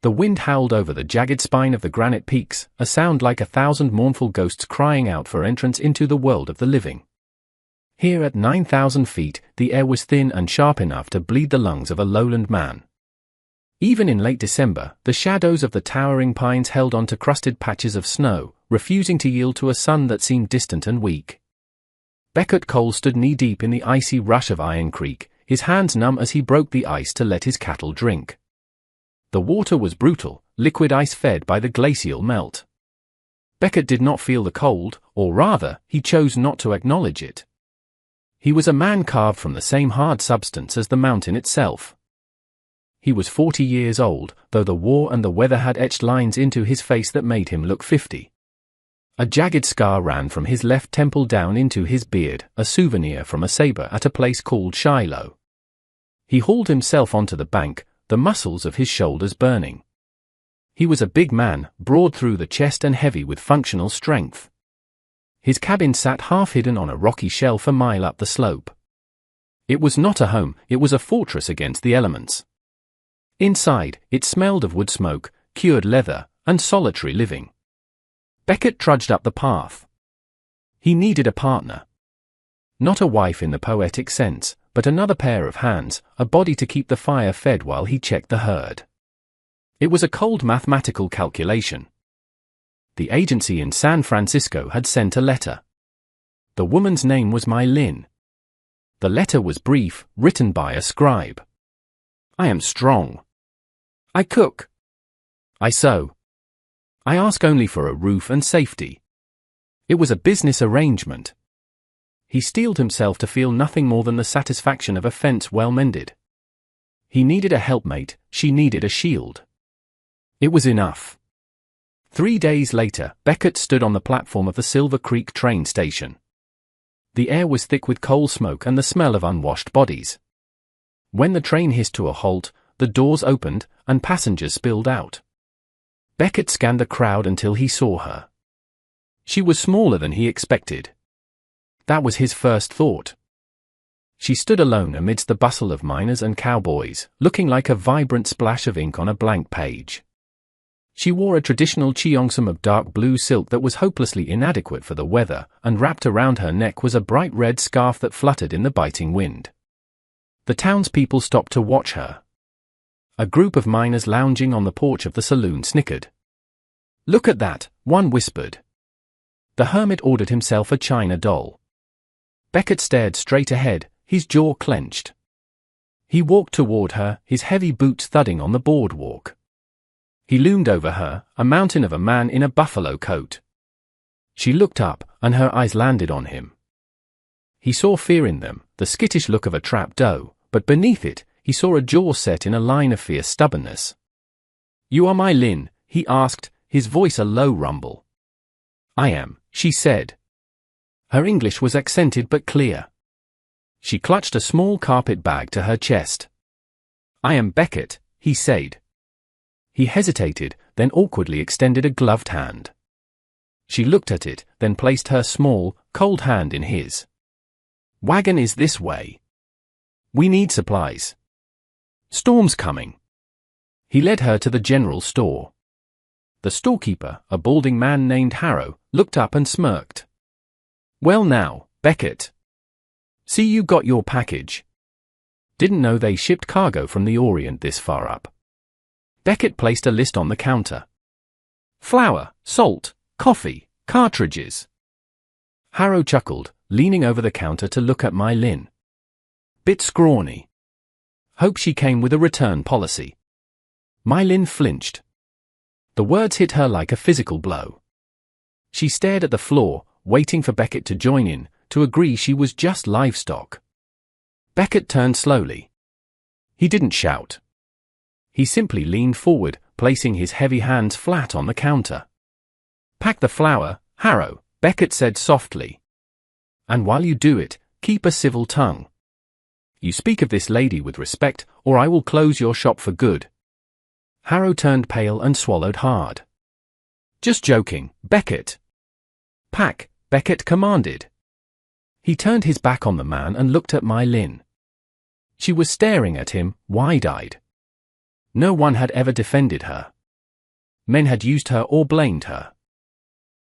The wind howled over the jagged spine of the granite peaks, a sound like 1,000 mournful ghosts crying out for entrance into the world of the living. Here at 9,000 feet, the air was thin and sharp enough to bleed the lungs of a lowland man. Even in late December, the shadows of the towering pines held on to crusted patches of snow, refusing to yield to a sun that seemed distant and weak. Beckett Cole stood knee-deep in the icy rush of Iron Creek, his hands numb as he broke the ice to let his cattle drink. The water was brutal, liquid ice fed by the glacial melt. Beckett did not feel the cold, or rather, he chose not to acknowledge it. He was a man carved from the same hard substance as the mountain itself. He was 40 years old, though the war and the weather had etched lines into his face that made him look 50. A jagged scar ran from his left temple down into his beard, a souvenir from a saber at a place called Shiloh. He hauled himself onto the bank, the muscles of his shoulders burning. He was a big man, broad through the chest and heavy with functional strength. His cabin sat half-hidden on a rocky shelf a mile up the slope. It was not a home, it was a fortress against the elements. Inside, it smelled of wood smoke, cured leather, and solitary living. Beckett trudged up the path. He needed a partner. Not a wife in the poetic sense, but another pair of hands, a body to keep the fire fed while he checked the herd. It was a cold mathematical calculation. The agency in San Francisco had sent a letter. The woman's name was My Lin. The letter was brief, written by a scribe. I am strong. I cook. I sew. I ask only for a roof and safety. It was a business arrangement. He steeled himself to feel nothing more than the satisfaction of a fence well mended. He needed a helpmate, she needed a shield. It was enough. 3 days later, Beckett stood on the platform of the Silver Creek train station. The air was thick with coal smoke and the smell of unwashed bodies. When the train hissed to a halt, the doors opened, and passengers spilled out. Beckett scanned the crowd until he saw her. She was smaller than he expected. That was his first thought. She stood alone amidst the bustle of miners and cowboys, looking like a vibrant splash of ink on a blank page. She wore a traditional cheongsam of dark blue silk that was hopelessly inadequate for the weather, and wrapped around her neck was a bright red scarf that fluttered in the biting wind. The townspeople stopped to watch her. A group of miners lounging on the porch of the saloon snickered. "Look at that," one whispered. The hermit ordered himself a china doll. Beckett stared straight ahead, his jaw clenched. He walked toward her, his heavy boots thudding on the boardwalk. He loomed over her, a mountain of a man in a buffalo coat. She looked up, and her eyes landed on him. He saw fear in them, the skittish look of a trapped doe, but beneath it, he saw a jaw set in a line of fierce stubbornness. "You are My Lin?" he asked, his voice a low rumble. "I am," she said. Her English was accented but clear. She clutched a small carpet bag to her chest. "I am Beckett," he said. He hesitated, then awkwardly extended a gloved hand. She looked at it, then placed her small, cold hand in his. "Wagon is this way. We need supplies. Storm's coming." He led her to the general store. The storekeeper, a balding man named Harrow, looked up and smirked. "Well now, Beckett. See you got your package. Didn't know they shipped cargo from the Orient this far up." Beckett placed a list on the counter. "Flour, salt, coffee, cartridges." Harrow chuckled, leaning over the counter to look at My Lin. "Bit scrawny. Hope she came with a return policy." My Lin flinched. The words hit her like a physical blow. She stared at the floor, waiting for Beckett to join in, to agree she was just livestock. Beckett turned slowly. He didn't shout. He simply leaned forward, placing his heavy hands flat on the counter. "Pack the flour, Harrow," Beckett said softly. "And while you do it, keep a civil tongue. You speak of this lady with respect, or I will close your shop for good." Harrow turned pale and swallowed hard. "Just joking, Beckett." "Pack," Beckett commanded. He turned his back on the man and looked at My Lin. She was staring at him, wide-eyed. No one had ever defended her. Men had used her or blamed her.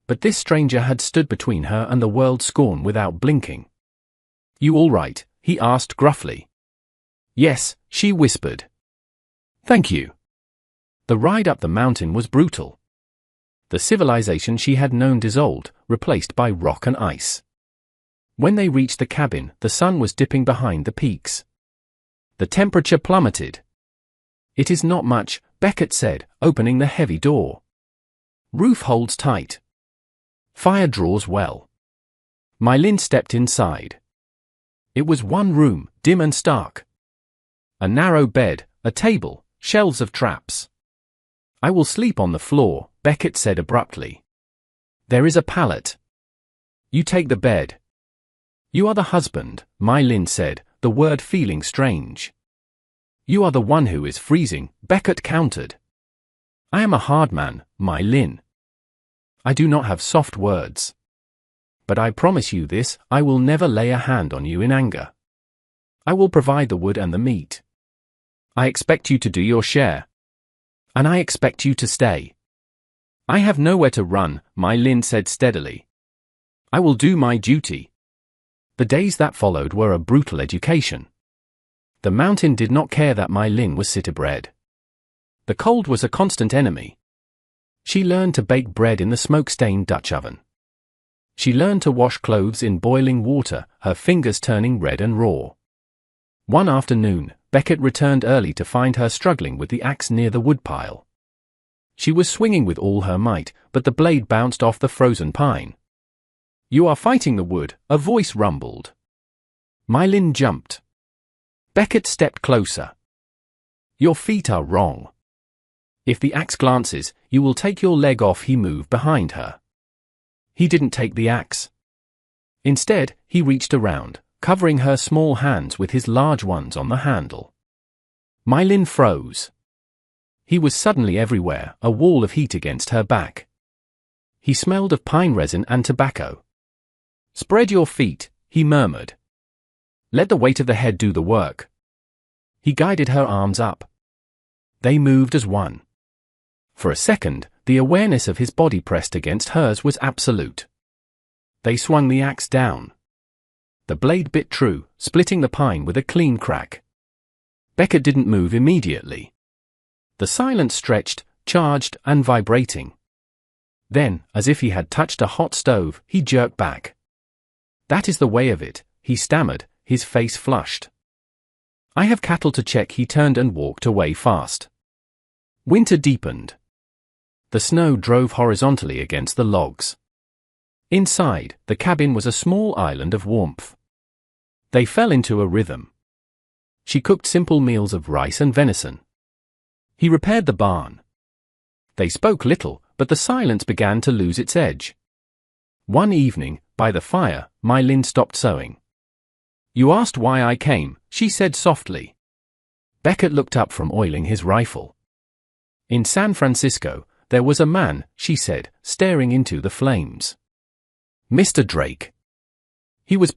But this stranger had stood between her and the world's scorn without blinking. "You all right?" he asked gruffly. "Yes," she whispered. "Thank you." The ride up the mountain was brutal. The civilization she had known dissolved, replaced by rock and ice. When they reached the cabin, the sun was dipping behind the peaks. The temperature plummeted. "It is not much," Beckett said, opening the heavy door. "Roof holds tight. Fire draws well." Mylin stepped inside. It was one room, dim and stark. A narrow bed, a table, shelves of traps. "I will sleep on the floor," Beckett said abruptly. "There is a pallet. You take the bed." "You are the husband," Mylin said, the word feeling strange. "You are the one who is freezing," Beckett countered. "I am a hard man, Mylin. I do not have soft words. But I promise you this, I will never lay a hand on you in anger. I will provide the wood and the meat. I expect you to do your share. And I expect you to stay." "I have nowhere to run," Mylin said steadily. "I will do my duty." The days that followed were a brutal education. The mountain did not care that Mylin was city-bred. The cold was a constant enemy. She learned to bake bread in the smoke-stained Dutch oven. She learned to wash clothes in boiling water, her fingers turning red and raw. One afternoon, Beckett returned early to find her struggling with the axe near the woodpile. She was swinging with all her might, but the blade bounced off the frozen pine. "You are fighting the wood," a voice rumbled. Mylin jumped. Beckett stepped closer. "Your feet are wrong. If the axe glances, you will take your leg off." He moved behind her. He didn't take the axe. Instead, he reached around, covering her small hands with his large ones on the handle. Mylin froze. He was suddenly everywhere, a wall of heat against her back. He smelled of pine resin and tobacco. "Spread your feet," he murmured. "Let the weight of the head do the work." He guided her arms up. They moved as one. For a second, the awareness of his body pressed against hers was absolute. They swung the axe down. The blade bit true, splitting the pine with a clean crack. Beckett didn't move immediately. The silence stretched, charged and vibrating. Then, as if he had touched a hot stove, he jerked back. "That is the way of it," he stammered, his face flushed. "I have cattle to check." He turned and walked away fast. Winter deepened. The snow drove horizontally against the logs. Inside, the cabin was a small island of warmth. They fell into a rhythm. She cooked simple meals of rice and venison. He repaired the barn. They spoke little, but the silence began to lose its edge. One evening, by the fire, Mylin stopped sewing. "You asked why I came," she said softly. Beckett looked up from oiling his rifle. "In San Francisco, there was a man," she said, staring into the flames. "Mr. Drake. He was